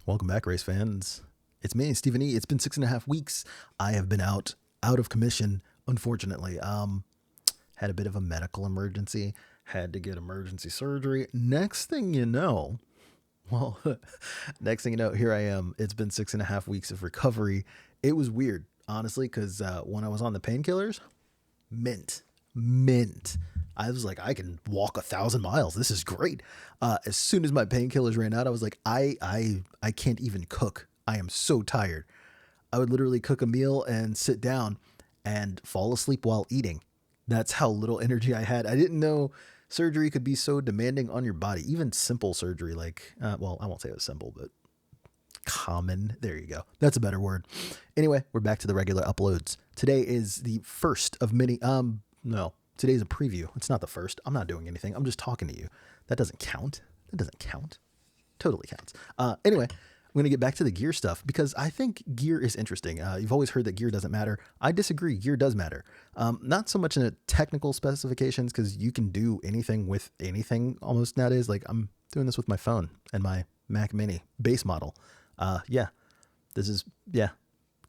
Welcome back, race fans. It's me, Stephen E. It's been 6.5 weeks. I have been out of commission, unfortunately. Had a bit of a medical emergency, had to get emergency surgery. Well, next thing you know, here I am. It's been 6.5 weeks of recovery. It was weird, honestly, because when I was on the painkillers, mint, mint. I was like, I can walk 1,000 miles. This is great. As soon as my painkillers ran out, I was like, I can't even cook. I am so tired. I would literally cook a meal and sit down and fall asleep while eating. That's how little energy I had. I didn't know surgery could be so demanding on your body. Even simple surgery, like, well, I won't say it was simple, but common. There you go. That's a better word. Anyway, we're back to the regular uploads. Today is the first of many. No, today's a preview. It's not the first. I'm not doing anything. I'm just talking to you. That doesn't count. That doesn't count. Totally counts. Anyway, I'm going to get back to the gear stuff because I think gear is interesting. You've always heard that gear doesn't matter. I disagree. Gear does matter. Not so much in a technical specifications because you can do anything with anything almost nowadays. Like I'm doing this with my phone and my Mac Mini base model. Yeah, this is,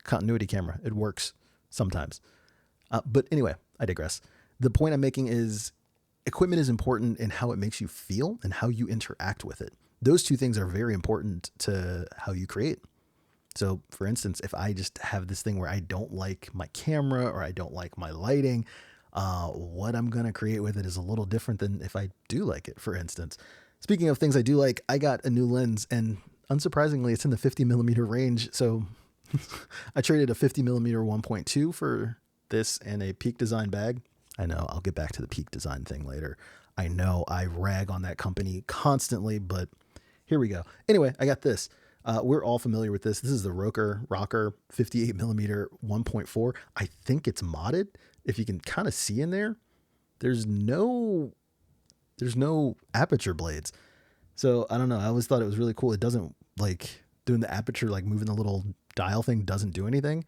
continuity camera. It works sometimes. But anyway, I digress. The point I'm making is equipment is important in how it makes you feel and how you interact with it. Those two things are very important to how you create. So for instance, if I just have this thing where I don't like my camera or I don't like my lighting, what I'm going to create with it is a little different than if I do like it, for instance. Speaking of things I do like, I got a new lens and unsurprisingly, it's in the 50 millimeter range. So I traded a 50 millimeter 1.2 for this and a Peak Design bag. I know I'll get back to the Peak Design thing later. I know I rag on that company constantly, but here we go. Anyway, I got this. We're all familiar with this. This is the Rocker 58 millimeter 1.4. I think it's modded. If you can kind of see in there, there's no aperture blades. So I don't know. I always thought it was really cool. It doesn't like doing the aperture, like moving the little dial thing doesn't do anything.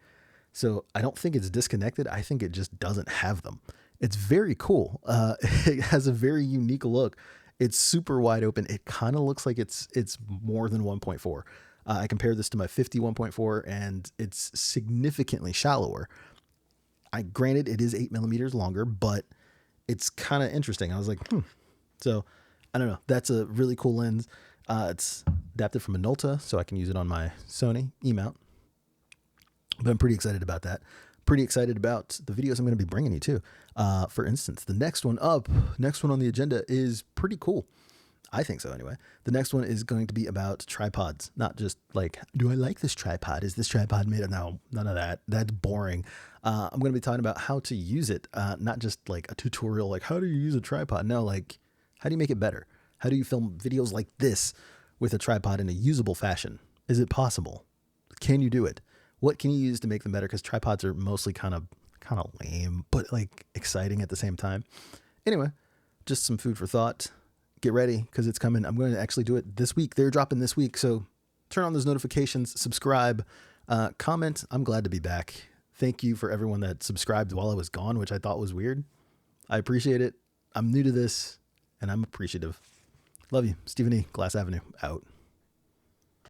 So I don't think it's disconnected. I think it just doesn't have them. It's very cool. It has a very unique look. It's super wide open. It kind of looks like it's more than 1.4. I compared this to my 50 1.4 and it's significantly shallower. Granted it is 8 millimeters longer, but it's kind of interesting. I was like, So I don't know. That's a really cool lens. It's adapted from Minolta, so I can use it on my Sony E-mount. But I'm pretty excited about that. Pretty excited about the videos I'm going to be bringing you too. For instance, the next one on the agenda is pretty cool. I think so anyway. The next one is going to be about tripods. Not just like, do I like this tripod? Is this tripod made of? No, none of that. That's boring. I'm going to be talking about how to use it. Not just like a tutorial, like how do you use a tripod? No, like how do you make it better? How do you film videos like this with a tripod in a usable fashion? Is it possible? Can you do it? What can you use to make them better? Because tripods are mostly kind of lame, but like exciting at the same time. Anyway, just some food for thought. Get ready because it's coming. I'm going to actually do it this week. They're dropping this week. So turn on those notifications, subscribe, comment. I'm glad to be back. Thank you for everyone that subscribed while I was gone, which I thought was weird. I appreciate it. I'm new to this and I'm appreciative. Love you. Stephen E. Glass Avenue out.